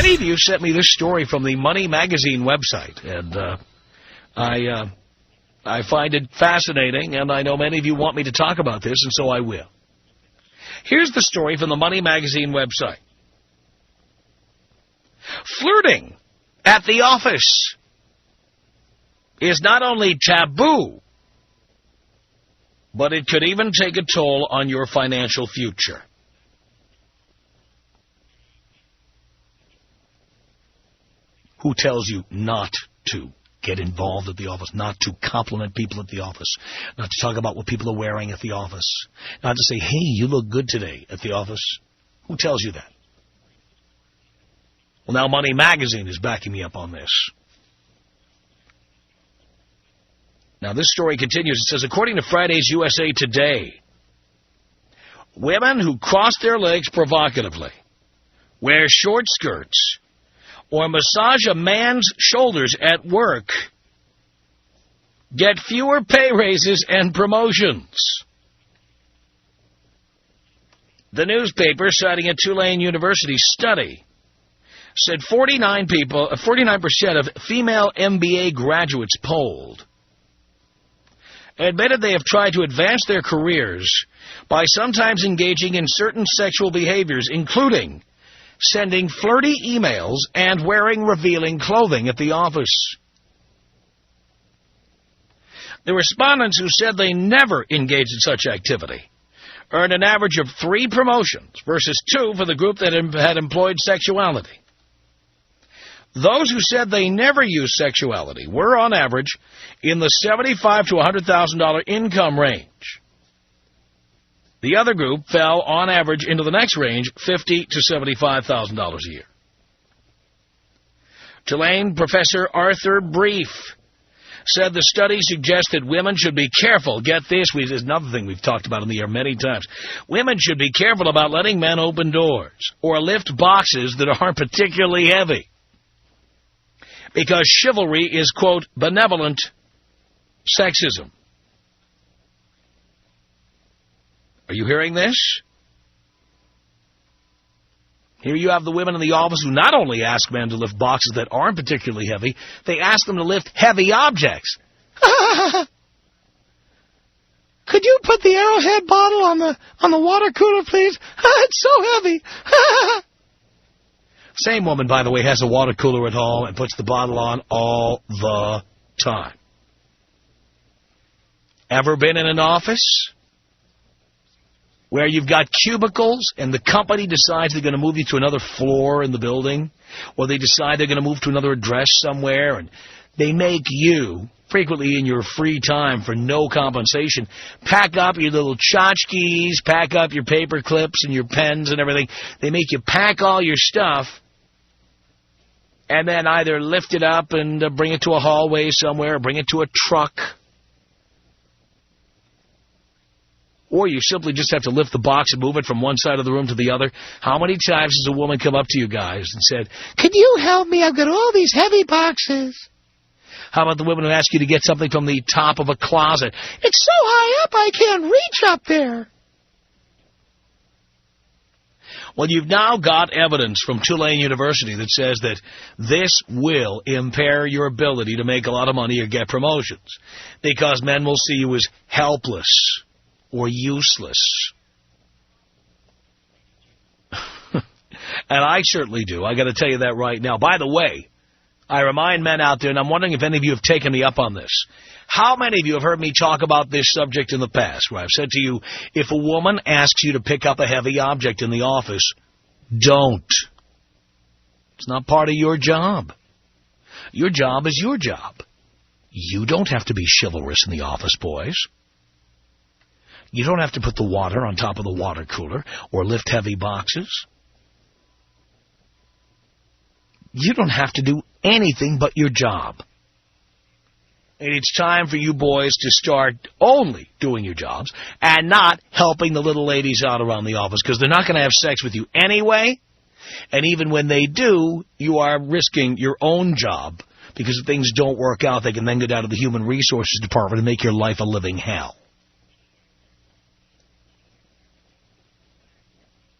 Many of you sent me this story from the Money Magazine website, and I find it fascinating, and I know many of you want me to talk about this, and so I will. Here's the story from the Money Magazine website. Flirting at the office is not only taboo, but it could even take a toll on your financial future. Who tells you not to get involved at the office, not to compliment people at the office, not to talk about what people are wearing at the office, not to say, hey, you look good today at the office? Who tells you that? Well, now Money Magazine is backing me up on this. Now, this story continues. It says, according to Friday's USA Today, women who cross their legs provocatively, wear short skirts, or massage a man's shoulders at work get fewer pay raises and promotions. The newspaper, citing a Tulane University study, said 49% of female MBA graduates polled admitted they have tried to advance their careers by sometimes engaging in certain sexual behaviors, including sending flirty emails and wearing revealing clothing at the office. The respondents who said they never engaged in such activity earned an average of 3 promotions versus 2 for the group that had employed sexuality. Those who said they never used sexuality were, on average, in the $75,000 to $100,000 income range. The other group fell, on average, into the next range, $50,000 to $75,000 a year. Tulane professor Arthur Brief said the study suggests that women should be careful. Get this, this is another thing we've talked about in the air many times. Women should be careful about letting men open doors or lift boxes that aren't particularly heavy, because chivalry is, quote, benevolent sexism. Are you hearing this? Here you have the women in the office who not only ask men to lift boxes that aren't particularly heavy, they ask them to lift heavy objects. Could you put the Arrowhead bottle on the water cooler, please? It's so heavy. Same woman, by the way, has a water cooler at home and puts the bottle on all the time. Ever been in an office where you've got cubicles and the company decides they're going to move you to another floor in the building, or they decide they're going to move to another address somewhere, and they make you, frequently in your free time for no compensation, pack up your little tchotchkes, pack up your paper clips and your pens and everything. They make you pack all your stuff and then either lift it up and bring it to a hallway somewhere or bring it to a truck. Or you simply just have to lift the box and move it from one side of the room to the other. How many times has a woman come up to you guys and said, could you help me? I've got all these heavy boxes. How about the women who ask you to get something from the top of a closet? It's so high up I can't reach up there. Well, you've now got evidence from Tulane University that says that this will impair your ability to make a lot of money or get promotions, because men will see you as helpless or useless. And I certainly do. I got to tell you that right now. By the way, I remind men out there, and I'm wondering if any of you have taken me up on this. How many of you have heard me talk about this subject in the past, where I've said to you, if a woman asks you to pick up a heavy object in the office, don't. It's not part of your job. Your job is your job. You don't have to be chivalrous in the office, boys. You don't have to put the water on top of the water cooler or lift heavy boxes. You don't have to do anything but your job. And it's time for you boys to start only doing your jobs and not helping the little ladies out around the office, because they're not going to have sex with you anyway. And even when they do, you are risking your own job, because if things don't work out, they can then go down to the Human Resources Department and make your life a living hell.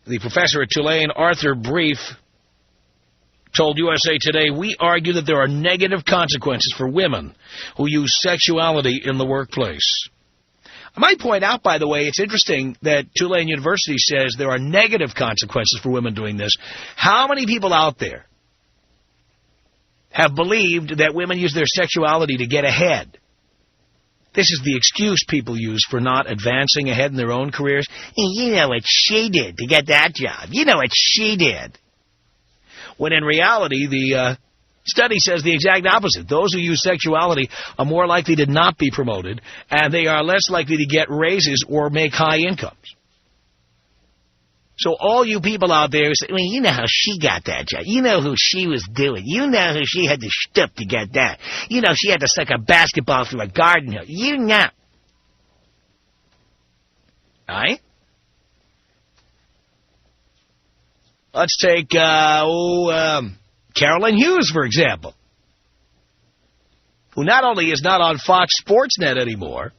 The professor at Tulane, Arthur Brief, told USA Today, we argue that there are negative consequences for women who use sexuality in the workplace. I might point out, by the way, it's interesting that Tulane University says there are negative consequences for women doing this. How many people out there have believed that women use their sexuality to get ahead? This is the excuse people use for not advancing ahead in their own careers. You know what she did to get that job. You know what she did. When in reality, the study says the exact opposite. Those who use sexuality are more likely to not be promoted, and they are less likely to get raises or make high incomes. So all you people out there say, well, you know how she got that job. You know who she was doing. You know who she had to stoop to get that. You know she had to suck a basketball through a garden hose. You know. All right? Let's take, Carolyn Hughes, for example, who not only is not on Fox Sports Net anymore,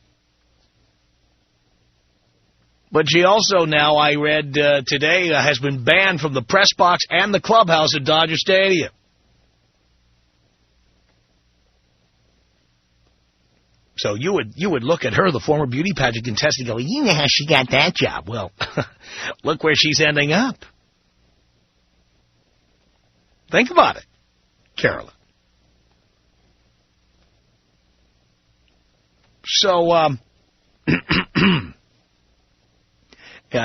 but she also now, I read today, has been banned from the press box and the clubhouse at Dodger Stadium. So you would look at her, the former beauty pageant contestant, and go, you know how she got that job. Well, look where she's ending up. Think about it, Carolyn. So,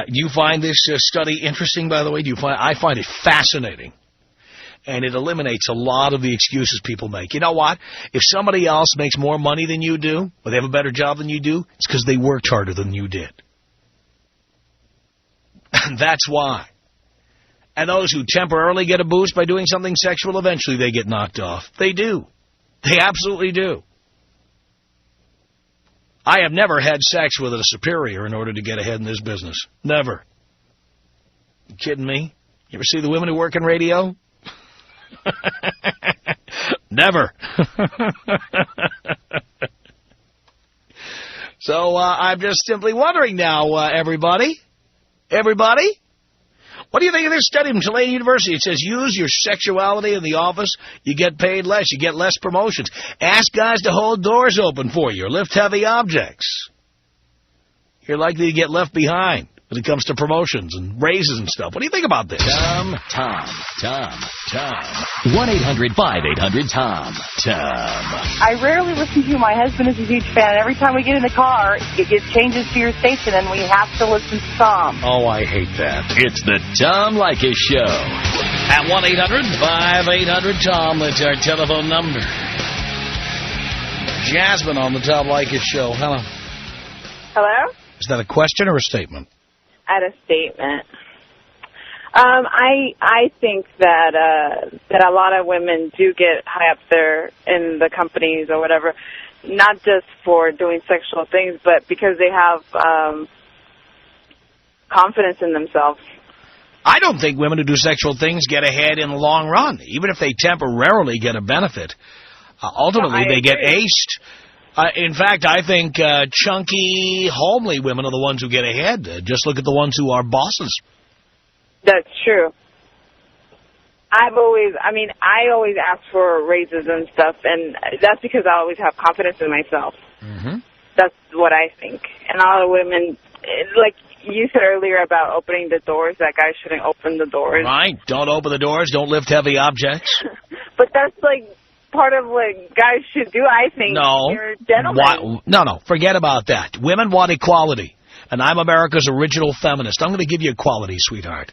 you find this study interesting, by the way? I find it fascinating. And it eliminates a lot of the excuses people make. You know what? If somebody else makes more money than you do, or they have a better job than you do, it's because they worked harder than you did. And that's why. And those who temporarily get a boost by doing something sexual, eventually they get knocked off. They do. They absolutely do. I have never had sex with a superior in order to get ahead in this business. Never. You kidding me? You ever see the women who work in radio? Never. So I'm just simply wondering now, everybody? What do you think of this study from Tulane University? It says use your sexuality in the office, you get paid less, you get less promotions. Ask guys to hold doors open for you or lift heavy objects. You're likely to get left behind when it comes to promotions and raises and stuff. What do you think about this? Tom. 1-800-5800-TOM. Tom. I rarely listen to you. My husband is a huge fan. Every time we get in the car, it changes to your station, and we have to listen to Tom. Oh, I hate that. It's the Tom Leykis Show. At 1-800-5800-TOM, that's our telephone number. Jasmine on the Tom Leykis Show. Hello. Hello? Is that a question or a statement? At a statement. I think that a lot of women do get high up there in the companies or whatever, not just for doing sexual things, but because they have confidence in themselves. I don't think women who do sexual things get ahead in the long run, even if they temporarily get a benefit. Ultimately, they get aced. In fact, I think chunky, homely women are the ones who get ahead. Just look at the ones who are bosses. That's true. I always ask for raises and stuff, and that's because I always have confidence in myself. Mm-hmm. That's what I think. And a lot of women, like you said earlier about opening the doors, that guys shouldn't open the doors. Right. Don't open the doors. Don't lift heavy objects. But that's like part of what guys should do, I think. No. You're gentlemen. No. Forget about that. Women want equality, and I'm America's original feminist. I'm going to give you equality, sweetheart.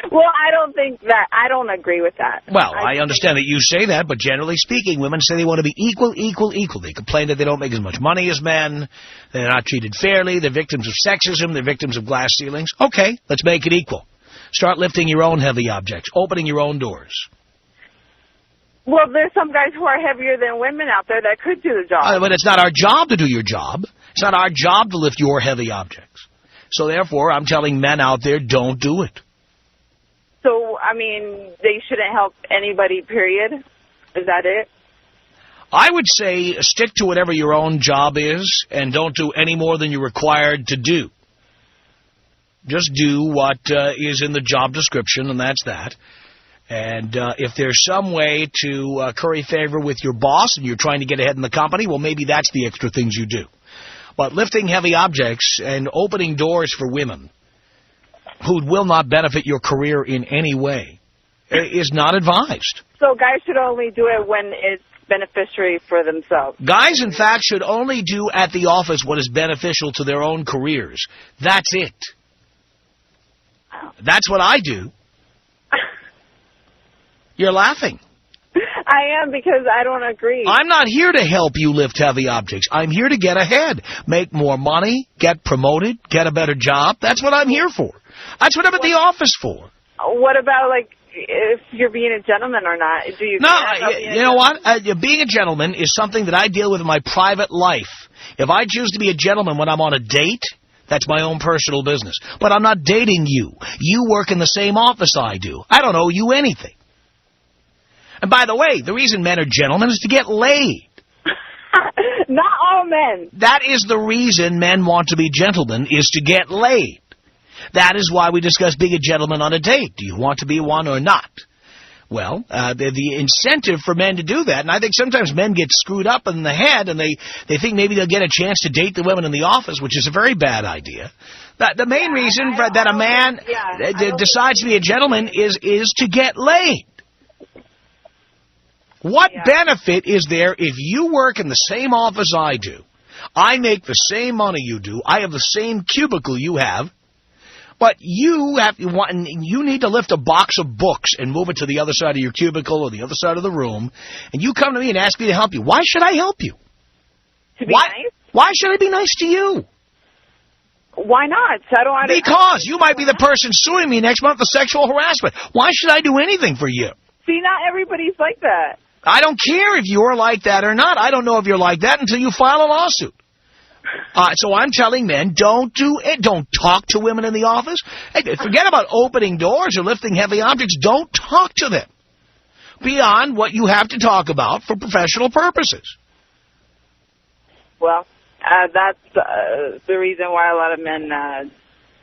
Well, I don't think that. I don't agree with that. Well, I understand that you say that, but generally speaking, women say they want to be equal. They complain that they don't make as much money as men. They're not treated fairly. They're victims of sexism. They're victims of glass ceilings. Okay, let's make it equal. Start lifting your own heavy objects, opening your own doors. Well, there's some guys who are heavier than women out there that could do the job. But it's not our job to do your job. It's not our job to lift your heavy objects. So, therefore, I'm telling men out there, don't do it. So, I mean, they shouldn't help anybody, period? Is that it? I would say stick to whatever your own job is and don't do any more than you're required to do. Just do what is in the job description, and that's that. And if there's some way to curry favor with your boss and you're trying to get ahead in the company, well, maybe that's the extra things you do. But lifting heavy objects and opening doors for women who will not benefit your career in any way is not advised. So guys should only do it when it's beneficiary for themselves. Guys, in fact, should only do at the office what is beneficial to their own careers. That's it. That's what I do. You're laughing. I am, because I don't agree. I'm not here to help you lift heavy objects. I'm here to get ahead, make more money, get promoted, get a better job. That's what I'm here for. That's what I'm at the office for. What about, like, if you're being a gentleman or not? Do you? No, you know what? Being a gentleman is something that I deal with in my private life. If I choose to be a gentleman when I'm on a date, that's my own personal business. But I'm not dating you. You work in the same office I do. I don't owe you anything. And by the way, the reason men are gentlemen is to get laid. Not all men. That is the reason men want to be gentlemen, is to get laid. That is why we discuss being a gentleman on a date. Do you want to be one or not? Well, the incentive for men to do that, and I think sometimes men get screwed up in the head and they think maybe they'll get a chance to date the women in the office, which is a very bad idea. The main reason that a man decides to be a gentleman is to get laid. What benefit is there if you work in the same office I do? I make the same money you do. I have the same cubicle you have. But you need to lift a box of books and move it to the other side of your cubicle or the other side of the room. And you come to me and ask me to help you. Why should I help you? To be nice? Why should I be nice to you? Why not? Because you might be the person suing me next month for sexual harassment. Why should I do anything for you? See, not everybody's like that. I don't care if you're like that or not. I don't know if you're like that until you file a lawsuit. So I'm telling men, don't do it. Don't talk to women in the office. Hey, forget about opening doors or lifting heavy objects. Don't talk to them beyond what you have to talk about for professional purposes. Well, that's the reason why a lot of men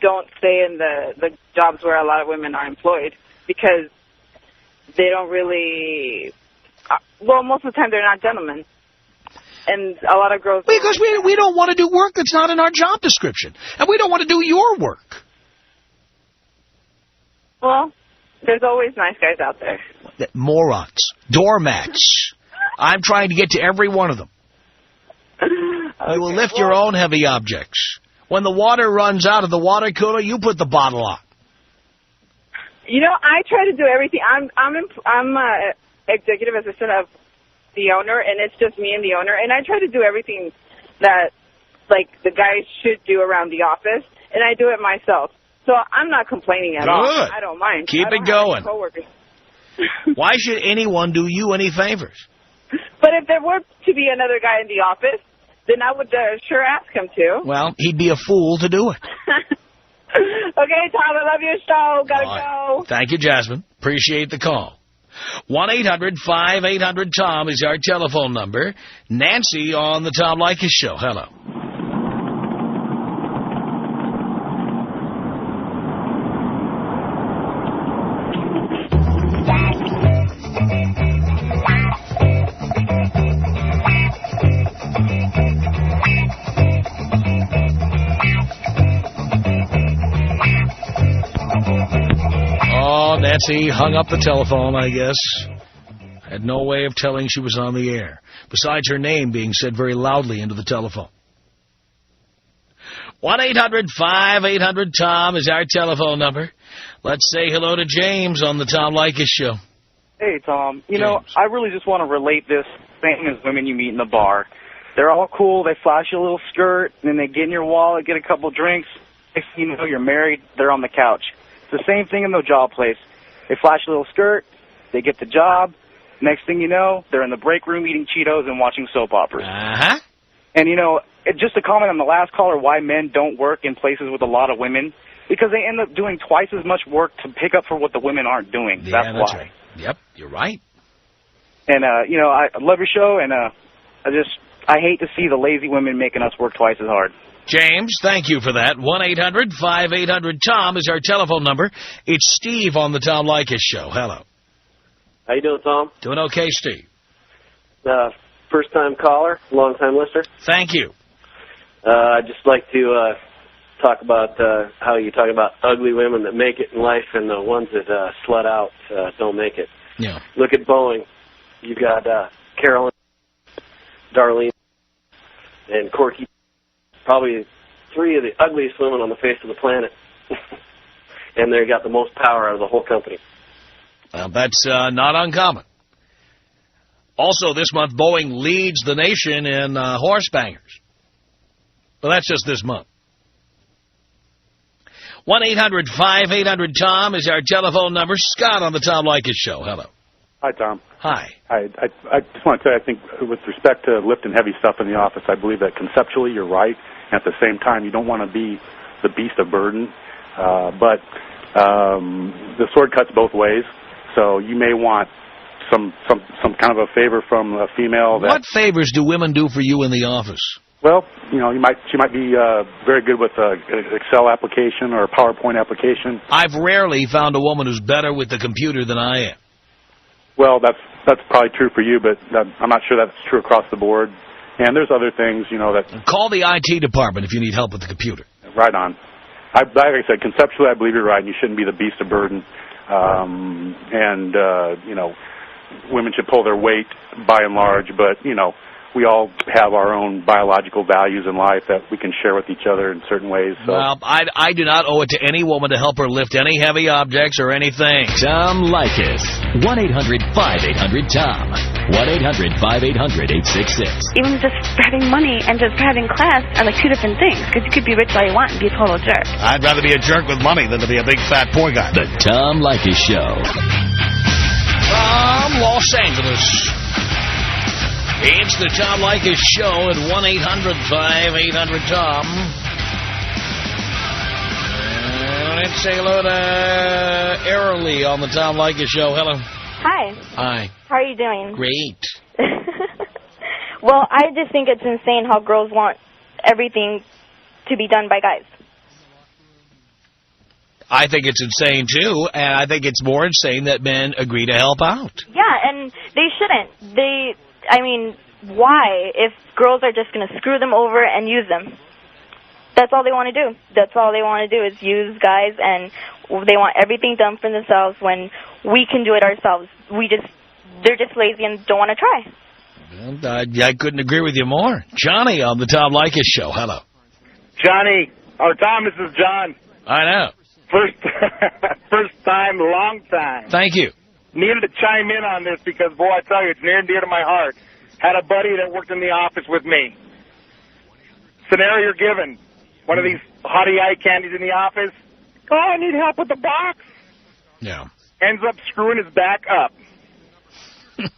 don't stay in the jobs where a lot of women are employed, because they don't really... well, most of the time they're not gentlemen. And a lot of girls... Because we don't want to do work that's not in our job description. And we don't want to do your work. Well, there's always nice guys out there. Morons. Doormats. I'm trying to get to every one of them. Okay, you will lift your own heavy objects. When the water runs out of the water cooler, you put the bottle on. You know, I try to do everything. I'm executive assistant of the owner, and it's just me and the owner, and I try to do everything that, like, the guys should do around the office, and I do it myself. So I'm not complaining at all. I don't mind. Keep it going. Why should anyone do you any favors? But if there were to be another guy in the office, then I would sure ask him to. Well, he'd be a fool to do it. Okay, Tom, I love your show. Gotta go. Thank you, Jasmine. Appreciate the call. 1-800-5800-TOM is our telephone number. Nancy on the Tom Leykis Show. Hello. Nancy hung up the telephone, I guess. Had no way of telling she was on the air, besides her name being said very loudly into the telephone. 1-800-5800-TOM is our telephone number. Let's say hello to James on the Tom Leykis Show. Hey, Tom. You know, I really just want to relate this thing as women you meet in the bar. They're all cool. They flash you a little skirt, and then they get in your wallet, get a couple drinks. Next thing you know, you're married. They're on the couch. It's the same thing in the job place. They flash a little skirt, they get the job. Next thing you know, they're in the break room eating Cheetos and watching soap operas. Uh-huh. And, you know, just to comment on the last caller, why men don't work in places with a lot of women, because they end up doing twice as much work to pick up for what the women aren't doing. Yeah, that's why. Right. Yep, you're right. And, you know, I love your show, and I hate to see the lazy women making us work twice as hard. James, thank you for that. 1-800-5800-TOM is our telephone number. It's Steve on the Tom Leykis Show. Hello. How you doing, Tom? Doing okay, Steve. First-time caller, long-time listener. Thank you. I'd just like to talk about how you talk about ugly women that make it in life and the ones that slut out don't make it. Yeah. Look at Boeing. You got Carolyn, Darlene, and Corky. Probably 3 of the ugliest women on the face of the planet. And they got the most power out of the whole company. Well, that's not uncommon. Also, this month, Boeing leads the nation in horse bangers. But that's just this month. 1-800-5800-TOM is our telephone number. Scott on the Tom Leykis Show. Hello. Hi, Tom. Hi. I just want to say, I think with respect to lifting heavy stuff in the office, I believe that conceptually you're right. And at the same time, you don't want to be the beast of burden. But the sword cuts both ways. So you may want some kind of a favor from a female. What favors do women do for you in the office? Well, you know, she might be very good with an Excel application or a PowerPoint application. I've rarely found a woman who's better with the computer than I am. Well, that's probably true for you, but I'm not sure that's true across the board. And there's other things, you know, that... Call the IT department if you need help with the computer. Right on. Like I said, conceptually, I believe you're right, and you shouldn't be the beast of burden. You know, women should pull their weight by and large, but, you know, we all have our own biological values in life that we can share with each other in certain ways. So. Well, I do not owe it to any woman to help her lift any heavy objects or anything. Tom Leykis. 1-800-5800-TOM. 1-800-5800-866. Even just having money and just having class are like 2 different things, because you could be rich all you want and be a total jerk. I'd rather be a jerk with money than to be a big fat poor guy. The Tom Leykis Show. From Los Angeles, it's the Tom Leykis Show at 1-800-5800-TOM. Let's say hello to Airly on the Tom Leykis Show. Hello. Hi. Hi. How are you doing? Great. Well, I just think it's insane how girls want everything to be done by guys. I think it's insane, too, and I think it's more insane that men agree to help out. Yeah, and they shouldn't. I mean, why? If girls are just going to screw them over and use them. That's all they want to do. That's all they want to do is use guys, and they want everything done for themselves when we can do it ourselves. They're just lazy and don't want to try. Well, I couldn't agree with you more. Johnny on the Tom Leykis Show. Hello. Johnny. Oh, Tom, this is John. I know. First time, long time. Thank you. Needed to chime in on this because, boy, I tell you, it's near and dear to my heart. Had a buddy that worked in the office with me. Scenario given. One of these hottie eye candies in the office. Oh, I need help with the box. Yeah. Ends up screwing his back up.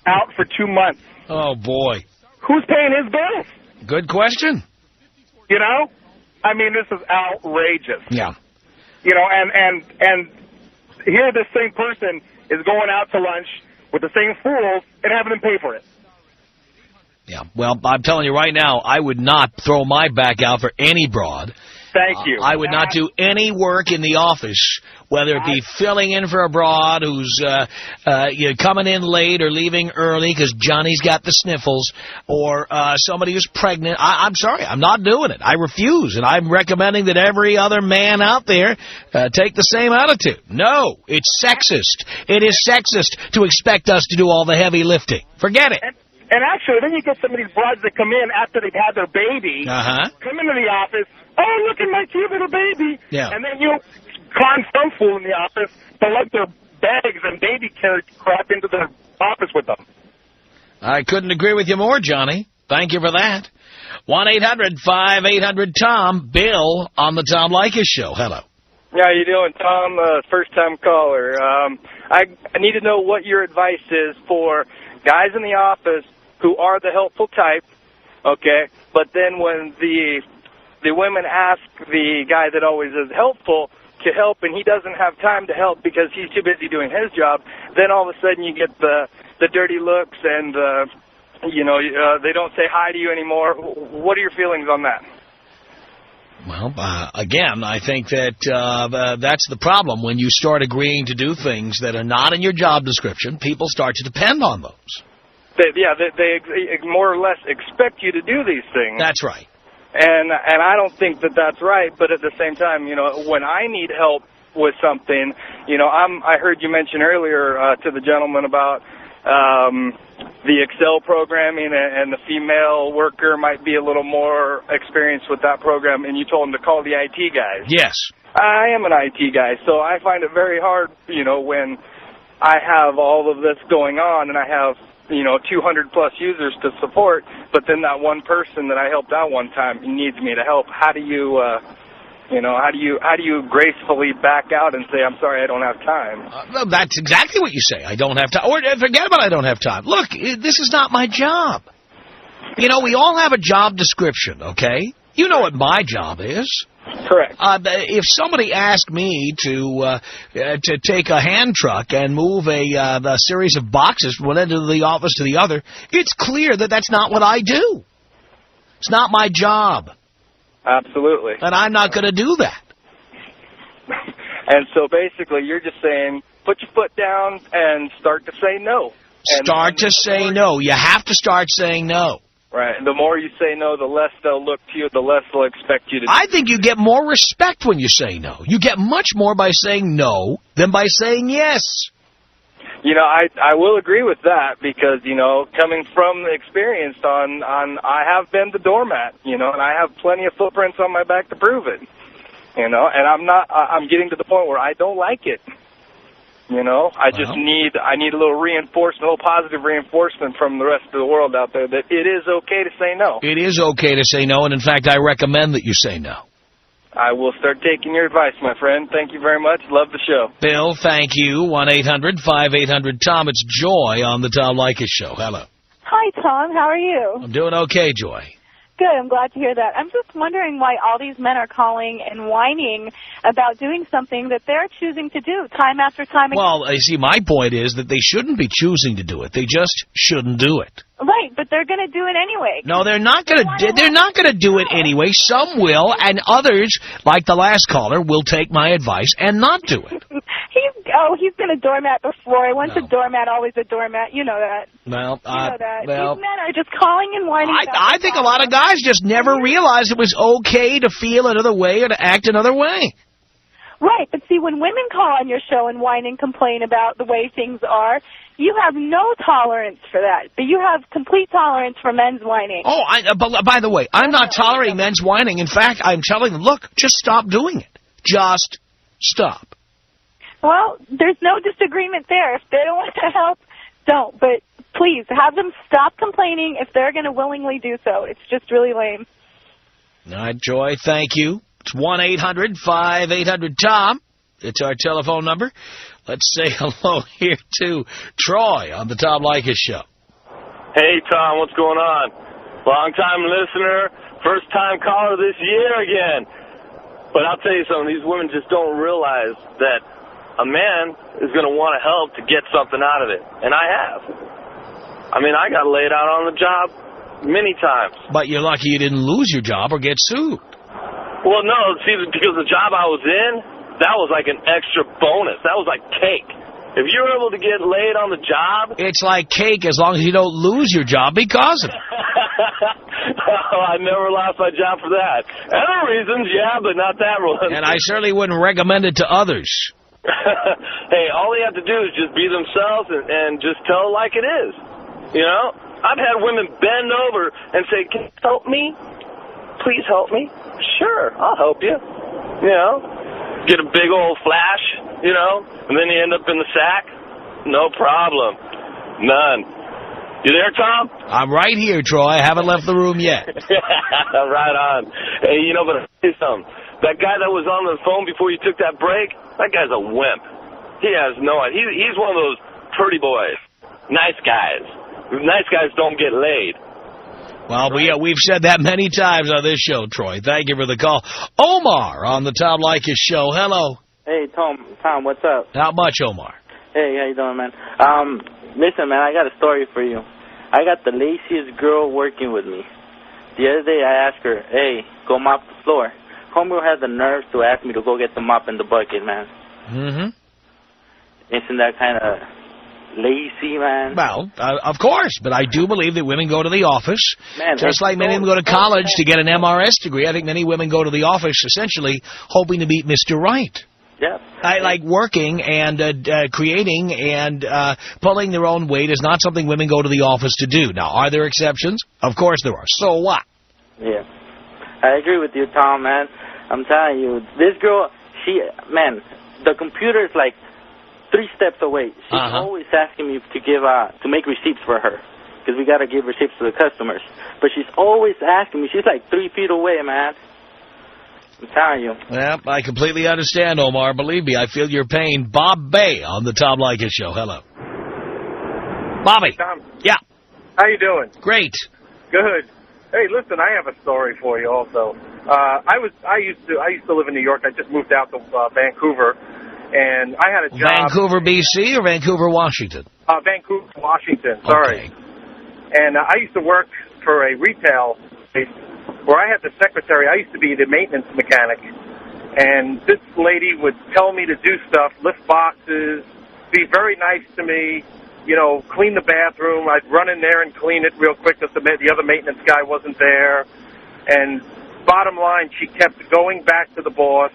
Out for 2 months. Oh, boy. Who's paying his bills? Good question. You know? I mean, this is outrageous. Yeah. You know, and here this same person is going out to lunch with the same fools and having them pay for it. Yeah, well, I'm telling you right now, I would not throw my back out for any broad. Thank you. I would not do any work in the office, whether it be filling in for a broad who's coming in late or leaving early because Johnny's got the sniffles, or somebody who's pregnant. I'm sorry, I'm not doing it. I refuse, and I'm recommending that every other man out there take the same attitude. No, it's sexist. It is sexist to expect us to do all the heavy lifting. Forget it. And actually, then you get some of these broads that come in after they've had their baby, come into the office, oh, look at my cute little baby. Yeah. And then you con some fool in the office to let their bags and baby carry crap into the office with them. I couldn't agree with you more, Johnny. Thank you for that. 1-800-5800-TOM. Bill on the Tom Leykis Show. Hello. How you doing, Tom? First-time caller. I need to know what your advice is for guys in the office who are the helpful type, okay, but then when the women ask the guy that always is helpful to help and he doesn't have time to help because he's too busy doing his job, then all of a sudden you get the dirty looks and, they don't say hi to you anymore. What are your feelings on that? Well, again, I think that that's the problem. When you start agreeing to do things that are not in your job description, people start to depend on those. They more or less expect you to do these things. That's right. And I don't think that that's right. But at the same time, you know, when I need help with something, you know, I heard you mention earlier to the gentleman about the Excel programming, and the female worker might be a little more experienced with that program, and you told him to call the IT guys. Yes. I am an IT guy, so I find it very hard, you know, when I have all of this going on and I have, you know, 200-plus users to support, but then that one person that I helped out one time needs me to help. How do you... you know, how do you gracefully back out and say, I'm sorry, I don't have time? No, that's exactly what you say. I don't have time. Or forget about I don't have time. Look, this is not my job. You know, we all have a job description, okay? You know what my job is. Correct. If somebody asked me to take a hand truck and move a series of boxes from one end of the office to the other, it's clear that that's not what I do. It's not my job. Absolutely. And I'm not going to do that. And so basically you're just saying, put your foot down and start to say no. Start to say no. You have to start saying no. Right. The more you say no, the less they'll look to you, the less they'll expect you to do. I think you get more respect when you say no. You get much more by saying no than by saying yes. You know, I will agree with that because, you know, coming from the experience on I have been the doormat, you know, and I have plenty of footprints on my back to prove it, you know, and I'm getting to the point where I don't like it, you know. I need a little reinforcement, a little positive reinforcement from the rest of the world out there that it is okay to say no. It is okay to say no, and in fact, I recommend that you say no. I will start taking your advice, my friend. Thank you very much. Love the show. Bill, thank you. 1-800-5800-TOM. It's Joy on the Tom Leykis Show. Hello. Hi, Tom. How are you? I'm doing okay, Joy. Good. I'm glad to hear that. I'm just wondering why all these men are calling and whining about doing something that they're choosing to do time after time again. Well, you see, my point is that they shouldn't be choosing to do it. They just shouldn't do it. Right, but they're going to do it anyway. No, they're not going to. They're not going to do it anyway. Some will, and others, like the last caller, will take my advice and not do it. He's been a doormat before. Once a doormat, always a doormat. You know that. Well, you know that. Well, these men are just calling and whining. I think a lot of guys just never realized it was okay to feel another way or to act another way. Right, but see, when women call on your show and whine and complain about the way things are, you have no tolerance for that. But you have complete tolerance for men's whining. Oh, but by the way, I'm not tolerating men's whining. In fact, I'm telling them, look, just stop doing it. Just stop. Well, there's no disagreement there. If they don't want to help, don't. But please, have them stop complaining if they're going to willingly do so. It's just really lame. All right, Joy, thank you. It's 1-800-5800-TOM. It's our telephone number. Let's say hello here to Troy on the Tom Leykis Show. Hey, Tom, what's going on? Long-time listener, first-time caller this year again. But I'll tell you something, these women just don't realize that a man is going to want to help to get something out of it. And I have. I mean, I got laid out on the job many times. But you're lucky you didn't lose your job or get sued. Well, no, see, because the job I was in, that was like an extra bonus. That was like cake. If you're able to get laid on the job... It's like cake as long as you don't lose your job because of it. Oh, I never lost my job for that. Other reasons, yeah, but not that one. And I certainly wouldn't recommend it to others. Hey, all they have to do is just be themselves and just tell it like it is. You know? I've had women bend over and say, can you help me? Please help me. Sure, I'll help you. You know? Get a big old flash, you know? And then you end up in the sack. No problem. None. You there, Tom? I'm right here, Troy. I haven't left the room yet. Right on. Hey, you know, but I'll tell you something. That guy that was on the phone before you took that break, that guy's a wimp. He has no idea. He's one of those pretty boys. Nice guys. Nice guys don't get laid. Well, we've said that many times on this show, Troy. Thank you for the call. Omar on the Tom Leykis Show. Hello. Hey, Tom, what's up? Not much, Omar. Hey, how you doing, man? Listen, man, I got a story for you. I got the laziest girl working with me. The other day I asked her, hey, go mop the floor. homegirl had the nerve to ask me to go get the mop and the bucket, man. Mm-hmm. Isn't that kind of lazy, man? Well, of course, but I do believe that women go to the office, man, just like many women go to college to get an MRS degree. I think many women go to the office essentially hoping to meet Mr. Right. Yeah. I like working and creating and pulling their own weight is not something women go to the office to do. Now, are there exceptions? Of course there are. So what? Yeah. I agree with you, Tom, man. I'm telling you, this girl, man, the computer is like 3 steps away. She's always asking me to make receipts for her, because we got to give receipts to the customers. But she's always asking me. She's like 3 feet away, man. I'm telling you. Well, I completely understand, Omar. Believe me, I feel your pain. Bob Bay on the Tom Leykis Show. Hello. Bobby. Tom. Yeah. How you doing? Great. Good. Hey, listen, I have a story for you also. I used to live in New York. I just moved out to Vancouver, and I had a job. Vancouver, BC, or Vancouver, Washington? Vancouver, Washington. Sorry. Okay. And I used to work for a retail place where I had the secretary. I used to be the maintenance mechanic, and this lady would tell me to do stuff, lift boxes, be very nice to me, you know, clean the bathroom. I'd run in there and clean it real quick because the other maintenance guy wasn't there. And bottom line, she kept going back to the boss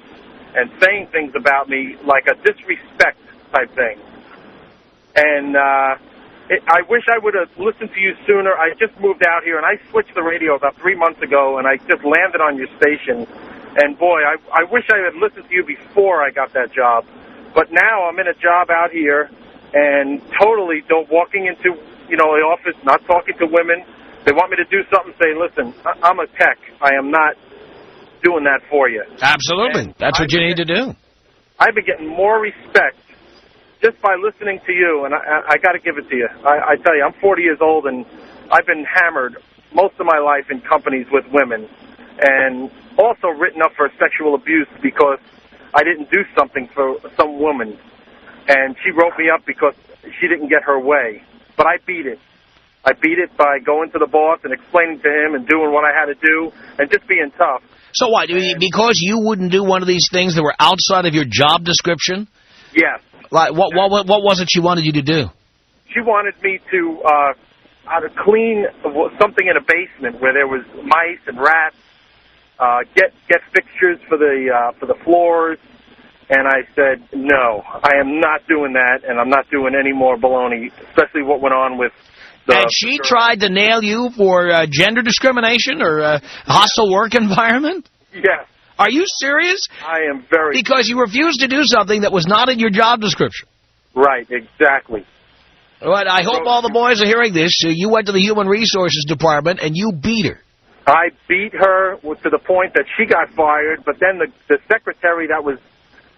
and saying things about me like a disrespect type thing. And I wish I would have listened to you sooner. I just moved out here, and I switched the radio about 3 months ago, and I just landed on your station. And, boy, I wish I had listened to you before I got that job. But now I'm in a job out here, and totally walking into, you know, the office, not talking to women. They want me to do something, say, listen, I'm a tech. I am not doing that for you. Absolutely. And that's what you need to do. I've been getting more respect just by listening to you, and I got to give it to you. I tell you, I'm 40 years old, and I've been hammered most of my life in companies with women, and also written up for sexual abuse because I didn't do something for some woman. And she wrote me up because she didn't get her way. But I beat it. I beat it by going to the boss and explaining to him and doing what I had to do and just being tough. So what, because you wouldn't do one of these things that were outside of your job description? Yes. Like what was it she wanted you to do? She wanted me to clean something in a basement where there was mice and rats, get fixtures for the floors. And I said, no, I am not doing that, and I'm not doing any more baloney, especially what went on with the... And she tried to nail you for gender discrimination or a hostile work environment? Yes. Are you serious? I am very... Because you refused to do something that was not in your job description. Right, exactly. But I hope all the boys are hearing this. You went to the Human Resources Department, and you beat her. I beat her to the point that she got fired, but then the secretary that was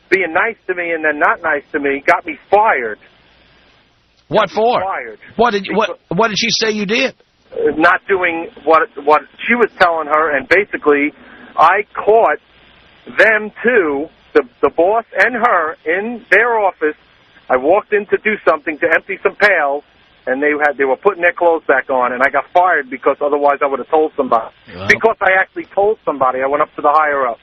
being nice to me and then not nice to me got me fired. What for? Fired. What did she say you did? Not doing what she was telling her, and basically I caught them too, the boss and her, in their office. I walked in to do something, to empty some pails, and they were putting their clothes back on, and I got fired because otherwise I would have told somebody. Well, because I actually told somebody. I went up to the higher-up.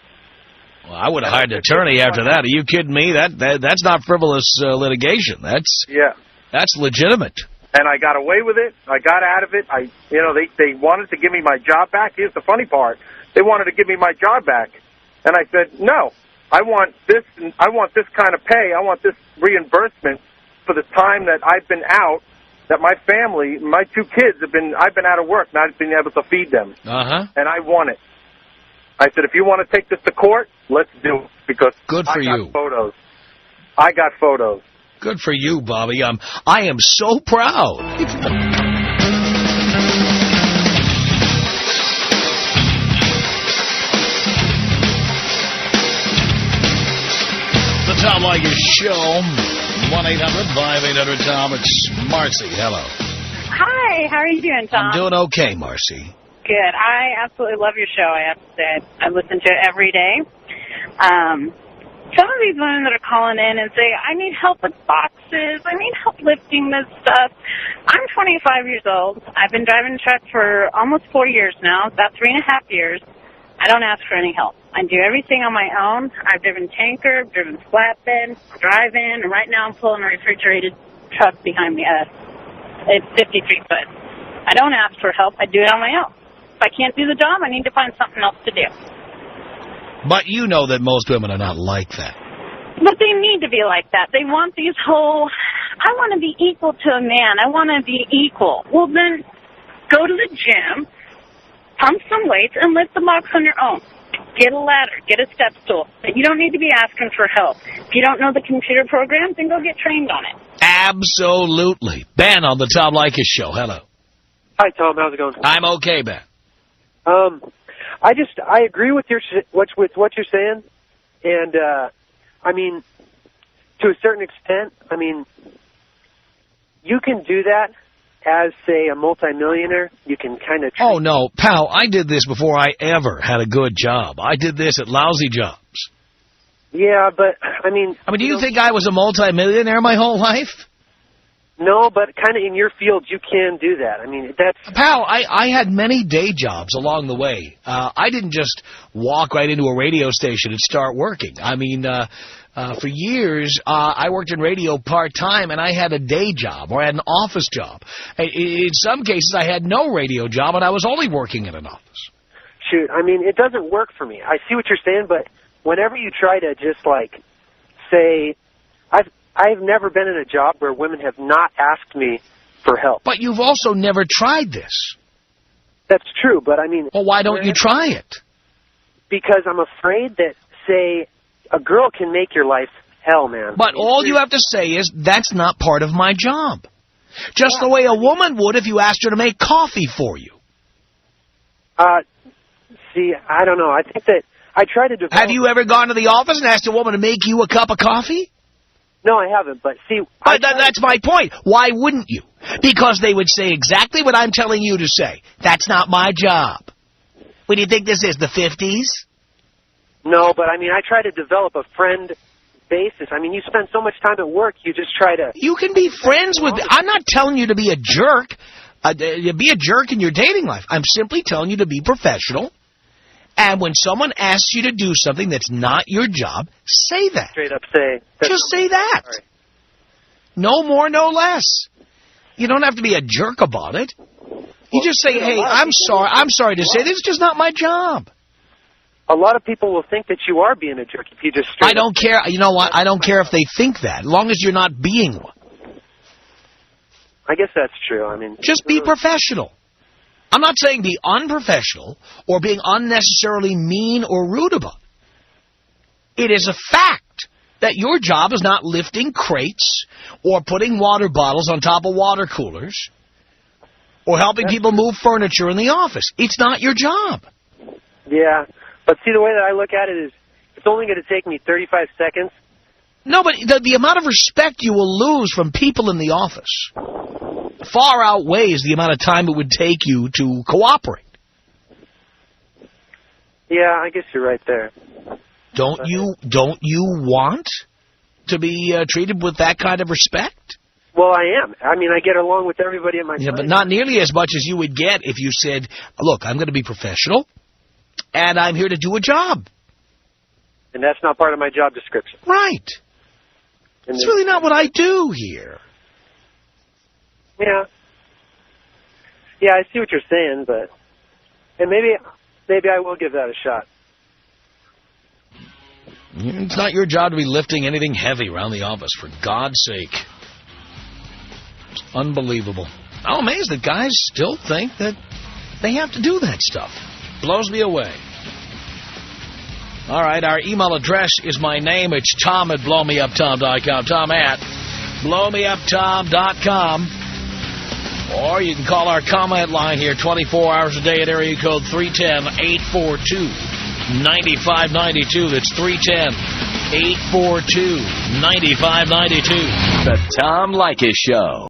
Well, I would have hired an attorney after that. Are you kidding me? That's not frivolous litigation. That's legitimate. And I got away with it. I got out of it. They wanted to give me my job back. Here's the funny part. They wanted to give me my job back. And I said, no, I want this kind of pay. I want this reimbursement for the time that I've been out, that my family, my 2 kids, I've been out of work, not being able to feed them. And I want it. I said, if you want to take this to court, let's do it, because Good for you. Photos. I got photos. Good for you, Bobby. I am so proud. The Tom Leykis Show, 1-800-5800-TOM. It's Marcy. Hello. Hi, how are you doing, Tom? I'm doing okay, Marcy. Good. I absolutely love your show, I have to say. I listen to it every day. Some of these women that are calling in and say, I need help with boxes, I need help lifting this stuff. I'm 25 years old. I've been driving a truck for almost 4 years now, about 3.5 years. I don't ask for any help. I do everything on my own. I've driven tanker, driven flatbed, drive-in, and right now I'm pulling a refrigerated truck behind me. It's 53 foot. I don't ask for help. I do it on my own. If I can't do the job, I need to find something else to do. But you know that most women are not like that. But they need to be like that. They want these whole, I want to be equal to a man. I want to be equal. Well, then go to the gym, pump some weights, and lift the box on your own. Get a ladder. Get a step stool. But you don't need to be asking for help. If you don't know the computer program, then go get trained on it. Absolutely. Ben on the Tom Leykis Show. Hello. Hi, Tom. How's it going? I'm okay, Ben. I agree with what you're saying, and I mean, to a certain extent, I mean, you can do that as, say, a multimillionaire. You can kind of... Oh, no, pal, I did this before I ever had a good job. I did this at lousy jobs. Yeah, but, I mean... do you think I was a multimillionaire my whole life? No, but kind of in your field, you can do that. I mean, that's... Pal, I had many day jobs along the way. I didn't just walk right into a radio station and start working. I mean, for years, I worked in radio part-time, and I had a day job, or I had an office job. In some cases, I had no radio job, and I was only working in an office. Shoot, I mean, it doesn't work for me. I see what you're saying, but whenever you try to just, like, say... I've never been in a job where women have not asked me for help. But you've also never tried this. That's true, but I mean... Well, why don't you try it? Because I'm afraid that, say, a girl can make your life hell, man. But all you have to say is, that's not part of my job. Just the way a woman would if you asked her to make coffee for you. See, I don't know. I think that I try to develop... Have you ever gone to the office and asked a woman to make you a cup of coffee? No, I haven't, but see... that's my point. Why wouldn't you? Because they would say exactly what I'm telling you to say. That's not my job. What do you think this is, the 50s? No, but I mean, I try to develop a friend basis. I mean, you spend so much time at work, you just try to... You can be friends with... I'm not telling you to be a jerk. Be a jerk in your dating life. I'm simply telling you to be professional. And when someone asks you to do something that's not your job, say that. Straight up say. Just say that. Right. No more, no less. You don't have to be a jerk about it. You just say, hey, I'm sorry to say, this is just not my job. A lot of people will think that you are being a jerk if you just... I don't care. You know what? I don't care if they think that, as long as you're not being one. I guess that's true. I mean... Just be professional. I'm not saying be unprofessional or being unnecessarily mean or rude about it. It is a fact that your job is not lifting crates or putting water bottles on top of water coolers or helping people move furniture in the office. It's not your job. Yeah, but see, the way that I look at it is it's only going to take me 35 seconds. No, but the amount of respect you will lose from people in the office far outweighs the amount of time it would take you to cooperate. Yeah, I guess you're right there. Don't you want to be treated with that kind of respect? Well, I am. I mean, I get along with everybody in my place. But not nearly as much as you would get if you said, look, I'm going to be professional, and I'm here to do a job. And that's not part of my job description. Right. It's really not what I do here. Yeah. Yeah, I see what you're saying, but... And maybe I will give that a shot. It's not your job to be lifting anything heavy around the office, for God's sake. It's unbelievable. I'm amazed that guys still think that they have to do that stuff. Blows me away. All right, our email address is my name. It's Tom at blowmeuptom.com. Tom at blowmeuptom.com. Or you can call our comment line here 24 hours a day at area code 310-842-9592. That's 310-842-9592. The Tom Leykis Show.